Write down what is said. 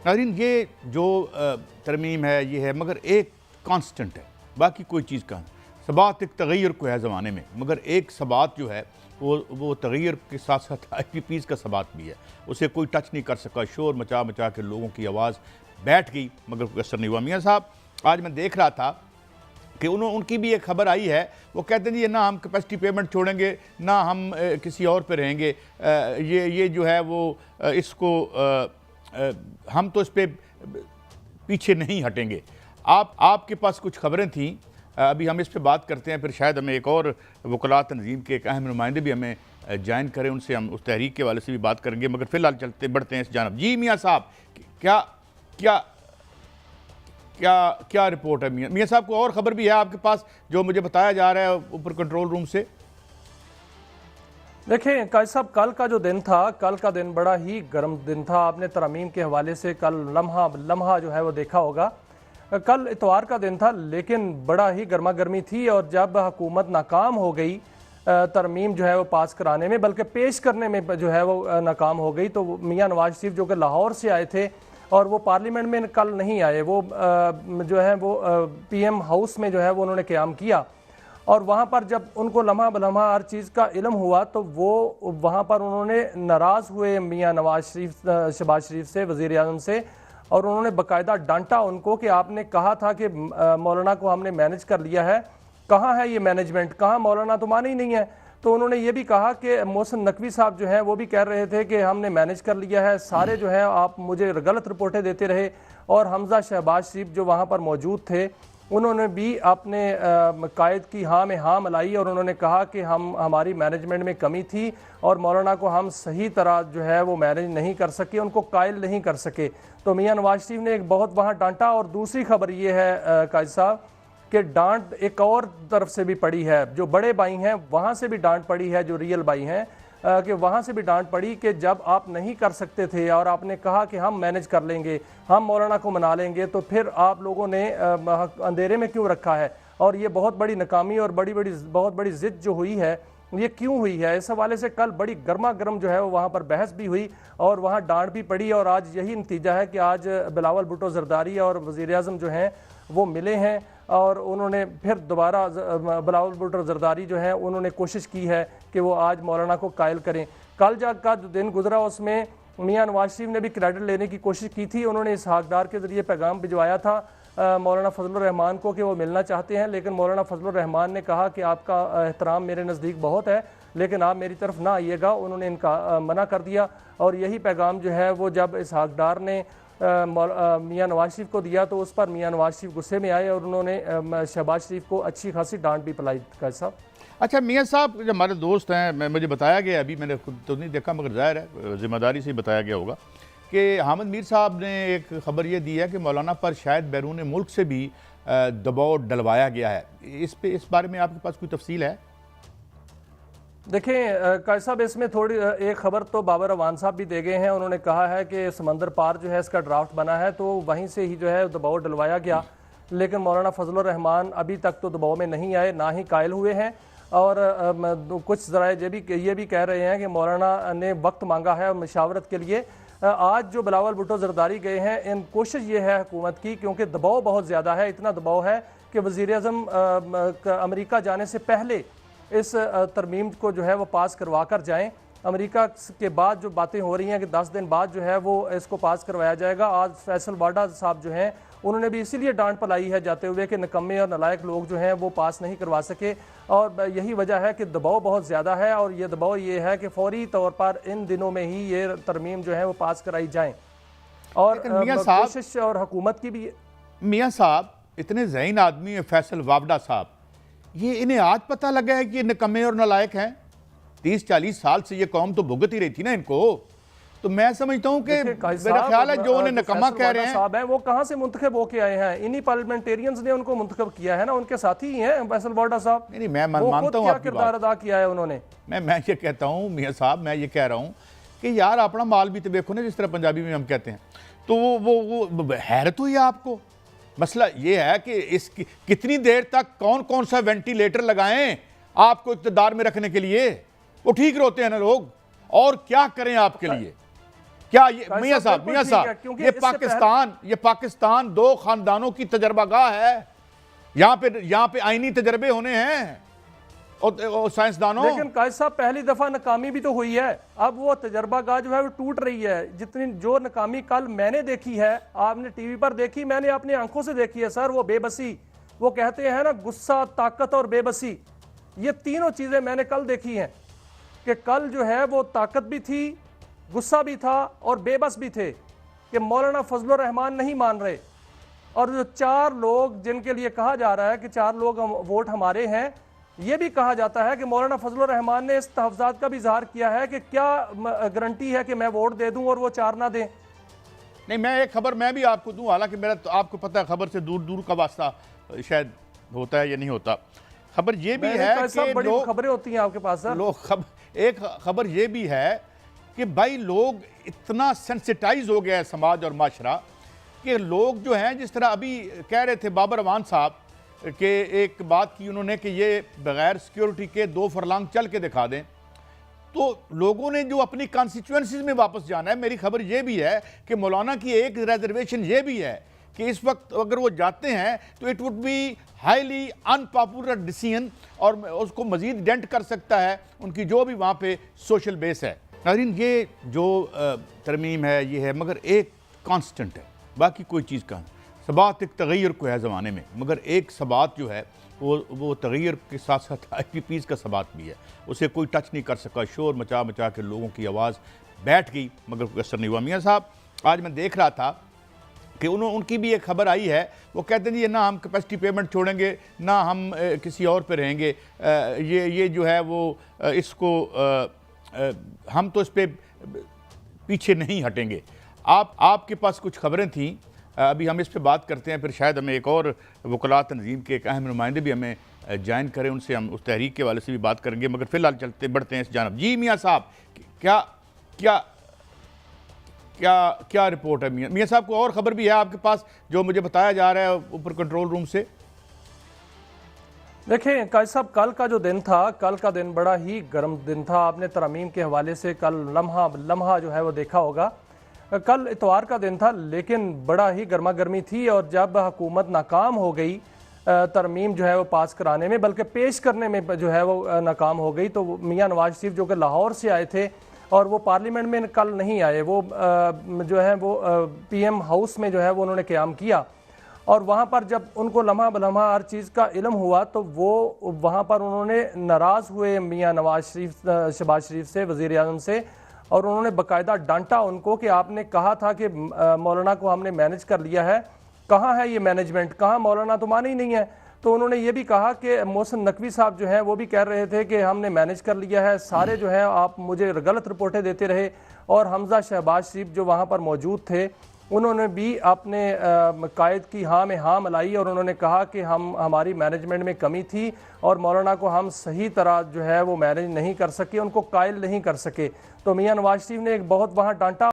नाज़रीन, ये जो तरमीम है ये है, मगर एक कांस्टेंट है, बाकी कोई चीज़ का सबात एक तग़य्युर को है ज़माने में, मगर एक सबात जो है वो तग़य्युर के साथ साथ IPPs का सबात भी है। उसे कोई टच नहीं कर सका, शोर मचा मचा के लोगों की आवाज़ बैठ गई मगर कोई असर नहीं हुआ। मियाँ साहब, आज मैं देख रहा था कि उनकी भी एक खबर आई है, वो कहते हैं जी ना हम कैपेसिटी पेमेंट छोड़ेंगे, ना हम किसी और पे रहेंगे, ये जो है वो इसको हम तो इस पर पीछे नहीं हटेंगे। आपके पास कुछ खबरें थीं, अभी हम इस पे बात करते हैं, फिर शायद हमें एक और वकला तंजीम के एक अहम नुमाइंदे भी हमें ज्वाइन करें, उनसे हम उस तहरीक के वाले से भी बात करेंगे, मगर फ़िलहाल बढ़ते हैं इस जानब। जी मियाँ साहब, क्या क्या क्या क्या रिपोर्ट है मियाँ साहब? को और ख़बर भी है आपके पास जो मुझे बताया जा रहा है ऊपर कंट्रोल रूम से? देखिए काजी साहब, कल का जो दिन था, कल का दिन बड़ा ही गर्म दिन था। आपने तरमीम के हवाले से कल लम्हा जो है वो देखा होगा। कल इतवार का दिन था, लेकिन बड़ा ही गर्मा गर्मी थी। और जब हुकूमत नाकाम हो गई तरमीम जो है वो पास कराने में, बल्कि पेश करने में जो है वो नाकाम हो गई, तो मियाँ नवाज शरीफ जो कि लाहौर से आए थे और वो पार्लियामेंट में कल नहीं आए, वो जो है वो PM हाउस में जो है वो उन्होंने क़याम किया। और वहाँ पर जब उनको लम्हा बलम्हा हर चीज़ का इल्म हुआ, तो वो वहाँ पर उन्होंने नाराज़ हुए मियाँ नवाज शरीफ, शहबाज शरीफ से, वज़ीर आज़म से, और उन्होंने बाकायदा डांटा उनको कि आपने कहा था कि मौलाना को हमने मैनेज कर लिया है, कहाँ है ये मैनेजमेंट, कहाँ, मौलाना तो माने ही नहीं है। तो उन्होंने ये भी कहा कि मोहसिन नकवी साहब जो हैं वो भी कह रहे थे कि हमने मैनेज कर लिया है, सारे जो है आप मुझे गलत रिपोर्टें देते रहे। और हमजा शहबाज शरीफ जो वहाँ पर मौजूद थे, उन्होंने भी अपने कायद की हाँ में हाँ मिलाई और उन्होंने कहा कि हमारी मैनेजमेंट में कमी थी और मौलाना को हम सही तरह जो है वो मैनेज नहीं कर सके, उनको कायल नहीं कर सके। तो मियाँ नवाज शरीफ ने एक बहुत वहाँ डांटा। और दूसरी खबर ये है काजी साहब कि डांट एक और तरफ से भी पड़ी है, जो बड़े भाई हैं वहाँ से भी डांट पड़ी है, जो रियल भाई हैं कि वहाँ से भी डांट पड़ी कि जब आप नहीं कर सकते थे और आपने कहा कि हम मैनेज कर लेंगे, हम मौलाना को मना लेंगे, तो फिर आप लोगों ने अंधेरे में क्यों रखा है। और ये बहुत बड़ी नाकामी और बहुत बड़ी ज़िद जो हुई है, ये क्यों हुई है, इस हवाले से कल बड़ी गर्मा गर्म जो है वो वहाँ पर बहस भी हुई और वहाँ डांट भी पड़ी। और आज यही नतीजा है कि आज बिलावल भुट्टो ज़रदारी और वज़ीर आज़म जो हैं वो मिले हैं और उन्होंने फिर दोबारा बिलावल भुट्टो ज़रदारी जो है उन्होंने कोशिश की है कि वो आज मौलाना को कायल करें। कल का जो दिन गुजरा उसमें मियाँ नवाज शरीफ ने भी क्रेडिट लेने की कोशिश की थी। उन्होंने इसहाक डार के ज़रिए पैगाम भिजवाया था मौलाना फजलुर रहमान को कि वो मिलना चाहते हैं, लेकिन मौलाना फजलुर रहमान ने कहा कि आपका एहतराम मेरे नज़दीक बहुत है, लेकिन आप मेरी तरफ ना आइएगा। उन्होंने इनका मना कर दिया। और यही पैगाम जो है वो जब इसहाक डार ने मियाँ नवाज शरीफ को दिया तो उस पर मियाँ नवाज शरीफ गुस्से में आए और उन्होंने शहबाज शरीफ को अच्छी खासी डांट भी पिलाई। काजी साहब, अच्छा मियाँ साहब, जो हमारे दोस्त हैं, मुझे बताया गया, अभी मैंने खुद तो नहीं देखा मगर ज़ाहिर है ज़िम्मेदारी से ही बताया गया होगा कि हामिद मीर साहब ने एक ख़बर ये दी है कि मौलाना पर शायद बैरून मुल्क से भी दबाव डलवाया गया है। इस बारे में आपके पास कोई तफसील है? देखें काजी साहब, इसमें थोड़ी एक ख़बर तो बाबर अवान साहब भी दे गए हैं। उन्होंने कहा है कि समंदर पार जो है इसका ड्राफ्ट बना है, तो वहीं से ही जो है दबाव डलवाया गया। लेकिन मौलाना फजलुर रहमान अभी तक तो दबाव में नहीं आए, ना ही कायल हुए हैं। और कुछ ज़राए ये भी कह रहे हैं कि मौलाना ने वक्त मांगा है मशावरत के लिए। आज जो बिलावल भुट्टो ज़रदारी गए हैं, इन कोशिश ये है हुकूमत की, क्योंकि दबाव बहुत ज़्यादा है, इतना दबाव है कि वज़ीर आज़म अमेरिका जाने से पहले इस तरमीम को जो है वो पास करवा कर जाएँ। अमेरिका के बाद जो बातें हो रही हैं कि 10 दिन बाद जो है वो इसको पास करवाया जाएगा। आज फैसल वाडा साहब जो हैं उन्होंने भी इसीलिए डांट पलाई है जाते हुए कि निकम्मे और नालायक लोग जो हैं वो पास नहीं करवा सके। और यही वजह है कि दबाव बहुत ज़्यादा है और ये दबाव ये है कि फौरी तौर पर इन दिनों में ही ये तरमीम जो है वो पास कराई जाएँ। और कोशिश और हुकूमत की भी। मियाँ साहब इतने ज़हीन आदमी है फैसल वावडा साहब, ये इन्हें आज पता लगा है कि ये निकम्मे और नालायक हैं? 30-40 साल से ये कौम तो भुगत ही रही थी ना इनको। तो मैं समझता हूँ कि मेरा ख्याल है जो उन्हें नकम्मा कह रहे हैं वो कहाँ से मुंतखब होके आए हैं? इन्हीं पार्लियामेंटेरियंस ने उनको मुंतखब किया है ना, उनके साथी ही हैं फैसल वाडा साहब। नहीं, मैं मानता हूँ क्या किरदार अदा किया है उन्होंने। मैं ये कहता हूँ मियाँ साहब, मैं ये कह रहा हूँ कि यार अपना माल भी तो देखो ना, जिस तरह पंजाबी में हम कहते हैं। तो वो हैरत हुई आपको? मसला ये है कि इस कितनी देर तक कौन कौन सा वेंटिलेटर लगाएं आपको इक़्तिदार में रखने के लिए? वो ठीक रोते हैं ना लोग, और क्या करें आपके लिए? क्या ये भाई मियां साहब, बिल्कुल मियां ठीक है, साहब, क्योंकि ये इससे पाकिस्तान दो खानदानों की तजर्बागाह है। यहाँ पे आईनी तजर्बे होने हैं और साइंसदानों। लेकिन कायद साहब पहली दफा नाकामी भी तो हुई है, अब वो तजर्बागाह जो है वो टूट रही है। जितनी जो नाकामी कल मैंने देखी है, आपने टीवी पर देखी, मैंने अपनी आंखों से देखी है सर। वो बेबसी, वो कहते हैं ना गुस्सा, ताकत और बेबसी, ये तीनों चीजें मैंने कल देखी हैं कि कल जो है वो ताकत भी थी, गुस्सा भी था और बेबस भी थे कि मौलाना फजलुर रहमान नहीं मान रहे। और जो 4 लोग जिनके लिए कहा जा रहा है कि 4 लोग वोट हमारे हैं, ये भी कहा जाता है कि मौलाना फजलुर रहमान ने इस तहफ़्ज़ात का भी इजहार किया है कि क्या गारंटी है कि मैं वोट दे दूं और वो 4 ना दें। नहीं, मैं एक खबर मैं भी आपको दूं, हालांकि मेरा तो आपको पता है खबर से दूर दूर का वास्ता शायद होता है या नहीं होता। खबर ये भी है कि बड़ी खबरें होती हैं आपके पास सर। एक खबर ये भी है कि भाई लोग इतना सेंसिटाइज हो गया है समाज और माशरा कि लोग जो हैं, जिस तरह अभी कह रहे थे बाबर अवान साहब कि एक बात की उन्होंने कि ये बगैर सिक्योरिटी के 2 फरलांग चल के दिखा दें, तो लोगों ने जो अपनी कॉन्स्टिट्यूएंसीज में वापस जाना है। मेरी खबर ये भी है कि मौलाना की एक रिजर्वेशन ये भी है कि इस वक्त अगर वो जाते हैं तो it would be highly unpopular decision और उसको मजीद डेंट कर सकता है उनकी जो भी वहाँ पे सोशल बेस है। नाज़रीन, ये जो तरमीम है ये है, मगर एक कांस्टेंट है, बाकी कोई चीज़ का सबात एक तगैर को है ज़माने में, मगर एक सबात जो है वो तगैर के साथ साथ IPPs का सबात भी है। उसे कोई टच नहीं कर सका, शोर मचा मचा के लोगों की आवाज़ बैठ गई मगर कोई असर नहीं हुआ। मियाँ साहब, आज मैं देख रहा था कि उनकी भी एक खबर आई है, वो कहते हैं ये ना हम कैपेसिटी पेमेंट छोड़ेंगे ना हम किसी और पे रहेंगे, ये जो है वो इसको हम तो इस पर पीछे नहीं हटेंगे। आपके पास कुछ खबरें थीं, अभी हम इस पे बात करते हैं, फिर शायद हमें एक और वकला तंजीम के एक अहम नुमाइंदे भी हमें ज्वाइन करें, उनसे हम उस तहरीक के वाले से भी बात करेंगे, मगर फिलहाल बढ़ते हैं इस जानब। जी मियाँ साहब, क्या क्या क्या क्या रिपोर्ट है मियाँ साहब? को और ख़बर भी है आपके पास जो मुझे बताया जा रहा है ऊपर कंट्रोल रूम से? देखिए कायद साहब, कल का जो दिन था, कल का दिन बड़ा ही गर्म दिन था। आपने तरमीम के हवाले से कल लम्हा जो है वो देखा होगा। कल इतवार का दिन था लेकिन बड़ा ही गर्मा गर्मी थी, और जब हुकूमत नाकाम हो गई तरमीम जो है वो पास कराने में, बल्कि पेश करने में जो है वो नाकाम हो गई, तो मियां नवाज शरीफ जो कि लाहौर से आए थे और वो पार्लियामेंट में कल नहीं आए, वो जो है वो PM हाउस में जो है वो उन्होंने क़याम किया। और वहाँ पर जब उनको लम्हा बलम्हा हर चीज़ का इल्म हुआ तो वो वहाँ पर उन्होंने नाराज़ हुए मियां नवाज शरीफ, शहबाज शरीफ से, वज़ीर आज़म से, और उन्होंने बाकायदा डांटा उनको कि आपने कहा था कि मौलाना को हमने मैनेज कर लिया है, कहाँ है ये मैनेजमेंट, कहाँ, मौलाना तो माने ही नहीं है। तो उन्होंने ये भी कहा कि मोहसिन नकवी साहब जो हैं वो भी कह रहे थे कि हमने मैनेज कर लिया है, सारे जो हैं आप मुझे गलत रिपोर्टें देते रहे। और हमजा शहबाज शरीफ जो वहाँ पर मौजूद थे, उन्होंने भी अपने कायद की हाँ में हाँ मिलाई और उन्होंने कहा कि हमारी मैनेजमेंट में कमी थी और मौलाना को हम सही तरह जो है वो मैनेज नहीं कर सके, उनको कायल नहीं कर सके। तो मियां नवाज शरीफ ने एक बहुत वहाँ डांटा।